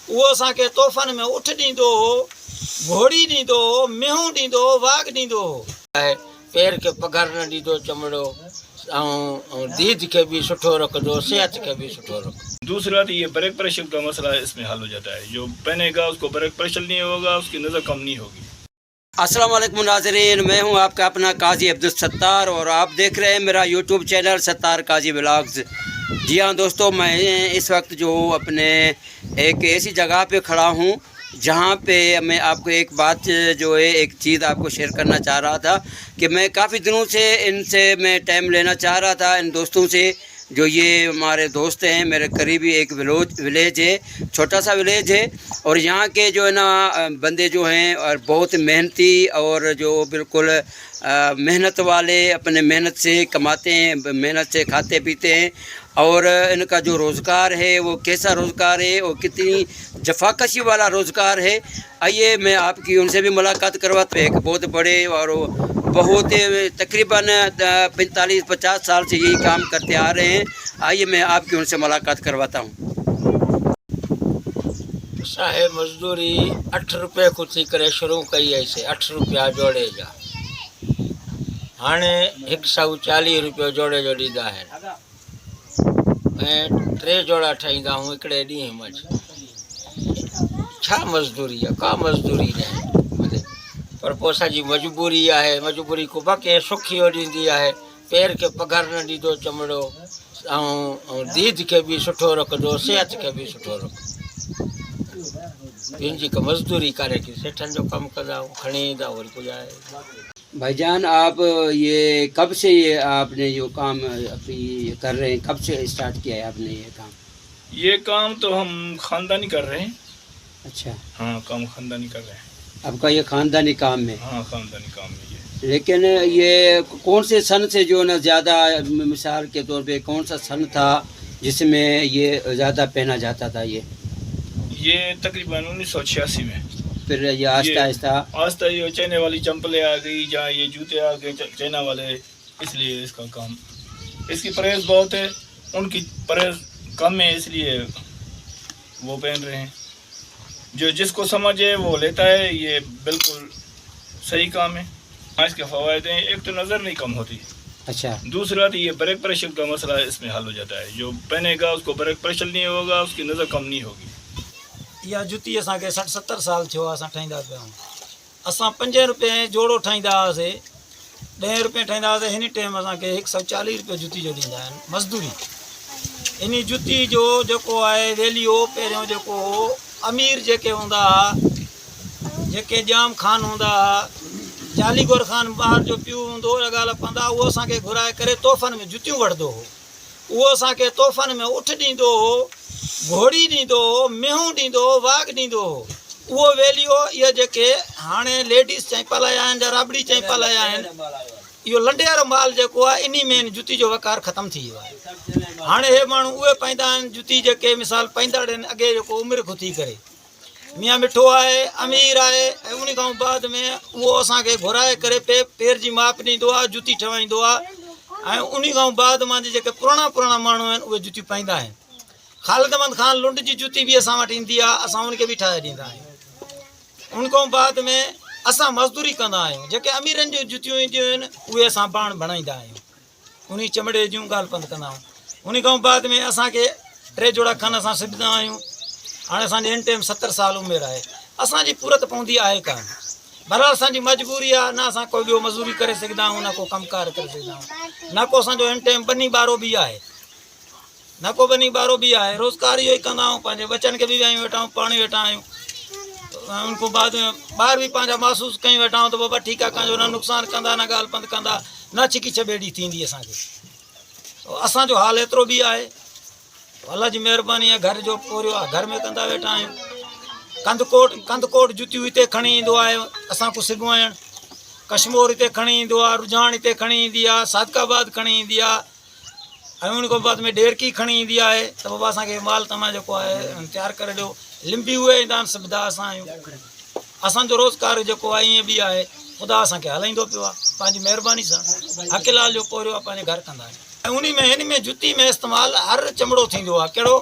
उहो असांखे तोहफ़नि में उठ ॾींदो हो, घोड़ी ॾींदो हो, मेहूं ॾींदो हो, वाघ ॾींदो हो। पेर खे पघर न ॾींदो चमड़ो, ऐं दीद के भी सुठो रखदो, सेहत के भी सुठो रखदो। दूसरा तो ये ब्लड प्रेशर का मसला है, इसमें हल हो जाता है। जो पहनेगा उसको ब्लड प्रेशर नहीं होगा, उसकी नज़र कम नहीं होगी। अस्सलाम वालेकुम नाज़रीन, मैं हूं आपका अपना काजी अब्दुल सत्तार और आप देख रहे हैं मेरा यूट्यूब चैनल सत्तार काजी व्लॉग्स। जी हाँ दोस्तों, मैं इस वक्त जो अपने एक ऐसी जगह पे खड़ा हूं जहाँ पे मैं आपको एक बात जो है एक चीज़ आपको शेयर करना चाह रहा था कि मैं काफ़ी दिनों से इनसे मैं टाइम लेना चाह रहा था, इन दोस्तों से जो ये हमारे दोस्त हैं, मेरे करीबी एक विलेज है, छोटा सा विलेज है। और यहाँ के जो है ना बंदे जो हैं और बहुत मेहनती और जो बिल्कुल मेहनत वाले, अपने मेहनत से कमाते हैं, मेहनत से खाते पीते हैं। और इनका जो रोज़गार है वो कैसा रोज़गार है और कितनी जफाकशी वाला रोज़गार है, आइए मैं आपकी उनसे भी मुलाकात करवाता हूँ। एक बहुत बड़े और बहुत तकरीबन 45-50 साल से यही काम करते आ रहे हैं। आइए मैं आपकी उनसे मुलाकात करवाता हूँ। साहेब मजदूरी 8 रुपये को थी करे शुरू कई ऐसे 8 रुपया जोड़े जा, हाणे 140 रुपयो जोड़े जो ॾींदा आहिनि ऐं 3 जोड़ा ठाहींदा आहियूं हिकिड़े ॾींहं मंझि। छा मज़दूरी आहे, का मज़दूरी न आहे, पर पोइ असांजी मजबूरी आहे। मजबूरी को बाक़ी सुखियो ॾींदी आहे, पेर खे पघर न ॾींदो चमड़ो, ऐं दीद खे बि सुठो रखंदो, सेहत खे बि सुठो रखंदो। पंहिंजी का मज़दूरी करे की सेठनि जो कमु कंदा आहियूं, खणी ईंदा वरी पुॼाए। भाईजान, आप ये कब से ये आपने यो काम अभी कर रहे हैं, कब से स्टार्ट किया है आपने ये काम? ये काम तो हम खानदानी कर रहे हैं। अच्छा, हाँ, काम खानदानी कर रहे हैं। आपका ये खानदानी काम है? हाँ, खानदानी काम है ये। लेकिन ये कौन से सन से जो ना ज़्यादा, मिसाल के तौर पे कौन सा सन था जिसमें ये ज़्यादा पहना जाता था? ये तकरीबन 1986 में। फिर ये आस्ता ये चाइना वाली चंपलें आ गई, जहाँ ये जूते आ गए चाइना वाले, इसलिए इसका काम, इसकी प्राइस बहुत है, उनकी प्राइस कम है, इसलिए वो पहन रहे हैं। जो जिसको समझे वो लेता है, ये बिल्कुल सही काम है। इसके फ़वायदे हैं, एक तो नज़र नहीं कम होती। अच्छा, दूसरा तो ये ब्लड प्रेशर का मसला है, इसमें हल हो जाता है। जो पहनेगा उसको ब्लड प्रेशर नहीं होगा, उसकी नज़र कम नहीं होगी। इहा जुती असांखे 60-70 साल थियो आहे, असां ठाहींदा पिया आहियूं। असां 5 रुपये जोड़ो ठाहींदा हुआसीं, 10 रुपये ठाहींदा हुआसीं। हिन टाइम असांखे 140 रुपये जुती जो ॾींदा आहिनि मज़दूरी। इन जुती जो जेको आहे वैल्यू पहिरियों जेको अमीर जेके हूंदा हुआ, जेके जाम खान हूंदा हुआ, जाली गोर खान ॿाहिरि जो पियो हूंदो, लॻाल पंदा, उहो असांखे घुराए करे तोहफ़नि में जुतियूं वठंदो हो। उहो असांखे तोहफ़नि में उठ ॾींदो हो, घोड़ी ॾींदो हो, मेहूं ॾींदो हो, वाघ ॾींदो हो। उहो वैल्यू इहे जेके हाणे लेडीज़ चंपल आहिनि या राबड़ी चंपल आहिनि, इहो लंडे वारो माल जेको आहे इन में जुती जो वकार ख़तमु थी वियो आहे। हाणे हे माण्हू उहे पाईंदा आहिनि जुती जेके मिसाल पाईंदड़ आहिनि अॻे जेको उमिरि खुथी करे, मियाँ मिठो आहे, अमीर आहे, ऐं उन खां बाद में उहो असांखे घुराए करे पेर जी माप ॾींदो आहे, जुती ठहाईंदो आहे। ऐं उन खां बाद मां जेके पुराणा माण्हू आहिनि उहे जुतियूं पाईंदा आहिनि। ख़ालिदमंद ख़ान लुंड जी जुती बि असां वटि ईंदी आहे, असां उनखे बि ठाहे ॾींदा आहियूं। उन खां बाद में असां मज़दूरी कंदा आहियूं। जेके अमीरनि जूं जुतियूं ईंदियूं आहिनि उहे असां पाण बणाईंदा आहियूं, उन चमड़े जूं ॻाल्हि पंद कंदा आहियूं। उन खां बाद में असांखे 3 जोड़ा खन असां सिबंदा आहियूं। हाणे असांजी हिन टाइम 70 साल उमिरि आहे, असांजी पूरत पवंदी आहे कान। बहरहाल असांजी मजबूरी आहे, न असां कोई ॿियो मज़दूरी करे सघंदा आहियूं, न को कमकार करे सघंदा आहियूं, न को असांजो हिन टाइम बनी ॿारो बि आहे, न को बनी ॿारो बि आहे। रोज़गार इहो ई कंदा आहियूं, पंहिंजे बचनि खे बि विहायूं वेठा आहियूं, पाण वेठा आहियूं। उन खां बाद में ॿार बि पंहिंजा महसूसु कयूं वेठा आहियूं त बाबा ठीकु आहे, कंहिंजो न नुक़सानु कंदा, न ॻाल्हि पंद कंदा, न छिकी छॿेड़ी थींदी असांखे। असांजो हाल एतिरो बि आहे, अल्लाह जी महिरबानी आहे। घर जो पोरियो आहे, घर में कंदा वेठा आहियूं। कंदकोट जुतियूं हिते खणी ईंदो आहे असां को सिबवाइण, कश्मीर हिते खणी ईंदो आहे, रुझान हिते खणी ईंदी आहे, सादकाबाद खणी ईंदी आहे, ऐं उन खां बाद में ॾेरकी खणी ईंदी आहे त बाबा असांखे माल तव्हां जेको आहे तयारु करे ॾियो। लिंबी उहे ईंदा आहिनि, सिबदा असां आहियूं। असांजो रोज़गार जेको आहे ईअं बि आहे, ख़ुदा असांखे हलाईंदो पियो आहे पंहिंजी महिरबानी सां। हक़लाल जो पोरियो आहे, पंहिंजे घर कंदा आहियूं। ऐं उन में हिन में जुती में इस्तेमालु हर चमड़ो थींदो आहे, कहिड़ो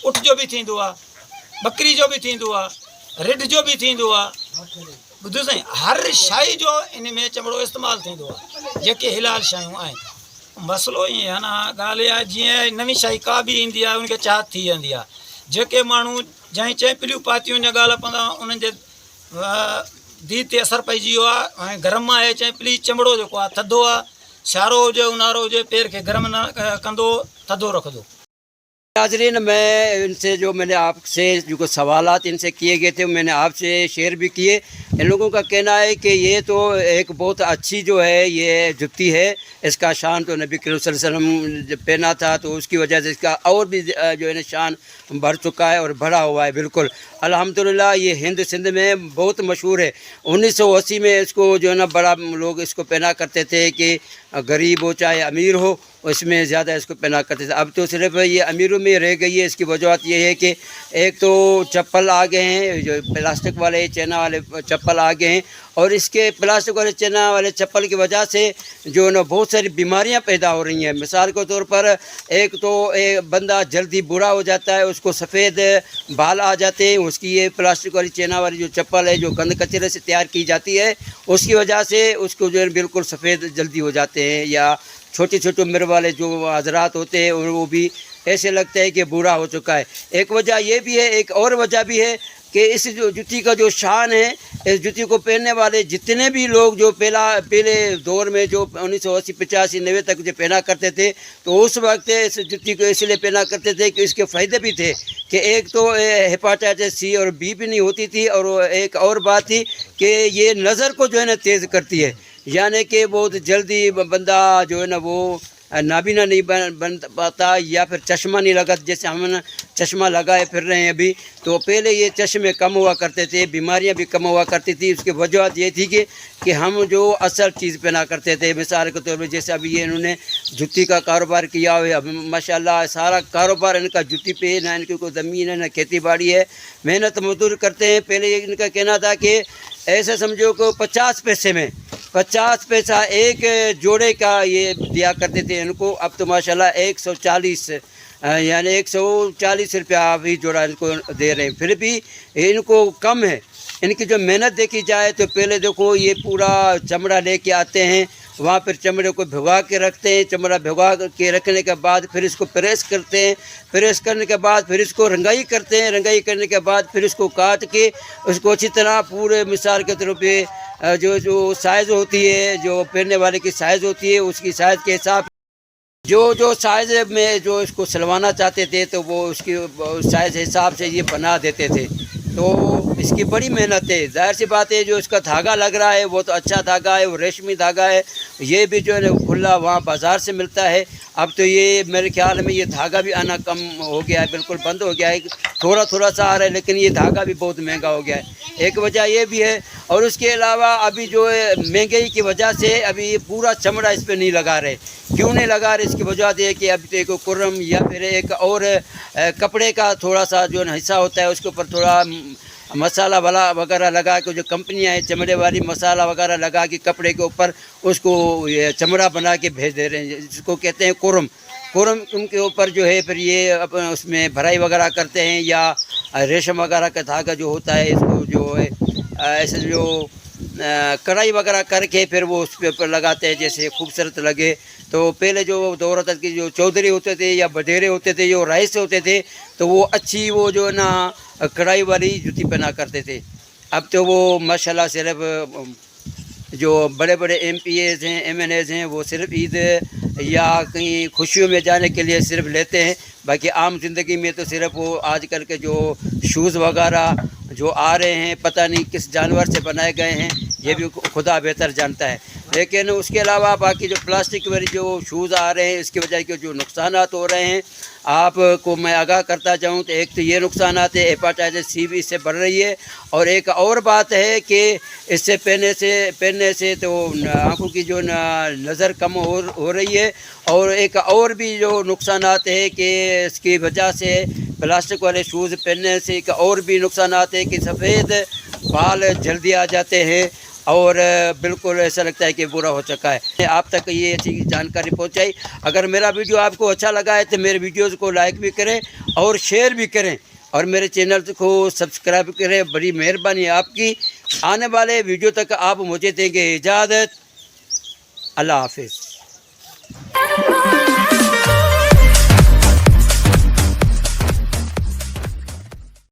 उठ जो बि थींदो आहे, बकरी जो बि थींदो आहे, रिढ जो बि थींदो आहे। ॿुधो साईं, हर शइ जो इन में चमड़ो इस्तेमालु थींदो आहे, जेके हिलाल शयूं आहिनि। मसइलो ईअं आहे न, ॻाल्हि इहा जीअं नवीं शइ का बि ईंदी आहे उनखे चाहत थी वेंदी आहे। जेके माण्हू जंहिं चैपलियूं पातियूं जा ॻाल्हि पवंदा उन्हनि जे दी ते असरु पइजी वियो आहे। ऐं गरम आहे चैपली, चमड़ो जेको आहे थधो आहे, सियारो हुजे ऊन्हारो हुजे पेर खे गरम न कंदो, थधो रखंदो। नाज़रीन, मैं इनसे जो मैंने आपसे जो सवालात इनसे किए गए थे मैंने आपसे शेयर भी किए। इन लोगों का कहना है कि ये तो एक बहुत अच्छी जो है ये जुत्ती है, इसका शान तो नबी करीम सल्लल्लाहु अलैहि वसल्लम जब पहना था तो उसकी वजह से इसका और भी जो है ना शान बढ़ चुका है और बढ़ा हुआ है। बिल्कुल अल्हम्दुलिल्लाह ये हिंद सिंध में बहुत मशहूर है। 1980 में इसको जो है ना बड़ा लोग इसको पहना करते थे कि गरीब हो चाहे अमीर हो, उसमें ज़्यादा इसको पहना करते थे। अब तो सिर्फ ये अमीरों में रह गई है। इसकी वजह ये है कि एक तो चप्पल आ गए हैं, जो प्लास्टिक वाले चैना वाले चप्पल आ गए हैं, और इसके प्लास्टिक वाले चैना वाले चप्पल की वजह से जो है ना बहुत सारी बीमारियां पैदा हो रही हैं। मिसाल के तौर पर एक तो बंदा जल्दी बूढ़ा हो जाता है, उसको सफ़ेद बाल आ जाते हैं। उसकी ये प्लास्टिक वाली चैना वाली जो चप्पल है जो गंद कचरे से तैयार की जाती है, उसकी वजह से उसको जो है बिल्कुल सफ़ेद जल्दी हो जाते हैं। या छोटी छोटी उम्र वाले जो हजरात होते हैं और वो भी ऐसे लगता है कि बूढ़ा हो चुका है। एक वजह ये भी है, एक और वजह भी है कि इस जो जुत्ती का जो शान है, इस जुत्ती को पहनने वाले जितने भी लोग जो पहले दौर में जो 1980, 85, 90 तक जो पहना करते थे, तो उस वक्त इस जुत्ती को इसलिए पहना करते थे कि इसके फ़ायदे भी थे कि एक तो हेपाटाइटिस C और B भी नहीं होती थी, और एक और बात थी कि ये नज़र को जो है ना तेज़ करती है, यानी कि बहुत जल्दी बंदा जो है ना वो नाबीना नहीं बन पाता, या फिर चश्मा नहीं लगा। जैसे हम चश्मा लगाए फिर रहे हैं अभी, तो पहले ये चश्मे कम हुआ करते थे, बीमारियां भी कम हुआ करती थी। उसकी वजह ये थी कि हम जो असल चीज़ पहना करते थे। मिसाल के तौर पर जैसे अभी ये इन्होंने जुत्ती का कारोबार किया हुआ है, अब माशाल्लाह सारा कारोबार इनका जुत्ती पे, ना इनकी कोई ज़मीन है ना खेती बाड़ी है, मेहनत मजदूर करते हैं। पहले इनका कहना था कि ऐसे समझो को 50 पैसे में 50 पैसा एक जोड़े का ये दिया करते थे इनको। अब तो माशाल्लाह 140 यानी 140 रुपया भी जोड़ा इनको दे रहे हैं, फिर भी इनको कम है। इनकी जो मेहनत देखी जाए तो पहले देखो ये पूरा चमड़ा लेके आते हैं, वहाँ पर चमड़े को भिगवा के रखते हैं। चमड़ा भिगवा के रखने के बाद फिर इसको प्रेस करते हैं, प्रेस करने के बाद फिर इसको रंगाई करते हैं, रंगाई करने के बाद फिर इसको काट के उसको अच्छी तरह पूरे मिसाल के तौर पे जो साइज़ होती है, जो पहनने वाले की साइज़ होती है, उसकी साइज़ के हिसाब जो साइज़ में जो इसको सिलवाना चाहते थे तो वो उसकी साइज़ हिसाब से ये बना देते थे। तो इसकी बड़ी मेहनत है। ज़ाहिर सी बात है जो इसका धागा लग रहा है वो तो अच्छा धागा है, वो रेशमी धागा है। ये भी जो है खुला वहाँ बाज़ार से मिलता है। अब तो ये मेरे ख्याल में ये धागा भी आना कम हो गया है, बिल्कुल बंद हो गया है। थोड़ा थोड़ा सा आ रहा है, लेकिन ये धागा भी बहुत महंगा हो गया है। एक वजह ये भी है, और उसके अलावा अभी जो है महंगाई की वजह से अभी ये पूरा चमड़ा इस पर नहीं लगा रहे। क्यों नहीं लगा रहे? इसकी वजह ये है कि अभी तो एक कुर्रम या फिर एक और कपड़े का थोड़ा सा जो हिस्सा होता है उसके ऊपर थोड़ा मसाला वाला वगैरह लगा के, जो कंपनियां हैं चमड़े वाली मसाला वगैरह लगा के कपड़े के ऊपर उसको ये चमड़ा बना के भेज दे रहे हैं, जिसको कहते हैं कुर्रम। कुर्रम उनके ऊपर जो है फिर ये उसमें भराई वगैरह करते हैं, या रेशम वगैरह का धागा जो होता है इसको जो है ऐसे जो कढ़ाई वगैरह करके फिर वो उस पे ऊपर लगाते हैं जैसे खूबसूरत लगे। तो पहले जो दौर तक की जो चौधरी होते थे या बडेरे होते थे, जो राइस से होते थे, तो वो अच्छी वो जो ना कढ़ाई वाली जूती पहना करते थे। अब तो वो माशाल्लाह सिर्फ जो बड़े बड़े MPAs हैं, MNAs हैं, वो सिर्फ ईद या कहीं खुशियों में जाने के लिए सिर्फ लेते हैं। बाकी आम ज़िंदगी में तो सिर्फ वो आजकल के जो शूज़ वगैरह जो आ रहे हैं पता नहीं किस जानवर से बनाए गए हैं, ये भी खुदा बेहतर जानता है। लेकिन उसके अलावा बाकी जो प्लास्टिक वाली जो शूज़ आ रहे हैं इसकी वजह के जो नुकसानात हो रहे हैं आपको मैं आगाह करता जाऊं तो एक तो ये नुकसानात है, हेपाटाइटिस C भी इससे बढ़ रही है। और एक और बात है कि इससे पहनने से तो आँखों की जो नज़र कम हो रही है। और एक और भी जो नुकसानात है कि इसकी वजह से प्लास्टिक वाले शूज़ पहनने से एक और भी नुकसानात है कि सफ़ेद बाल जल्दी आ जाते हैं और बिल्कुल ऐसा लगता है कि बुरा हो चुका है। आप तक ये अच्छी जानकारी पहुंचाई। अगर मेरा वीडियो आपको अच्छा लगा है तो मेरे वीडियोज़ को लाइक भी करें और शेयर भी करें। اور میرے چینل کو سبسکرائب کریں، بڑی مہربانی ہے آپ کی۔ آنے والے ویڈیو تک آپ مجھے دیں گے اجازت۔ اللہ حافظ۔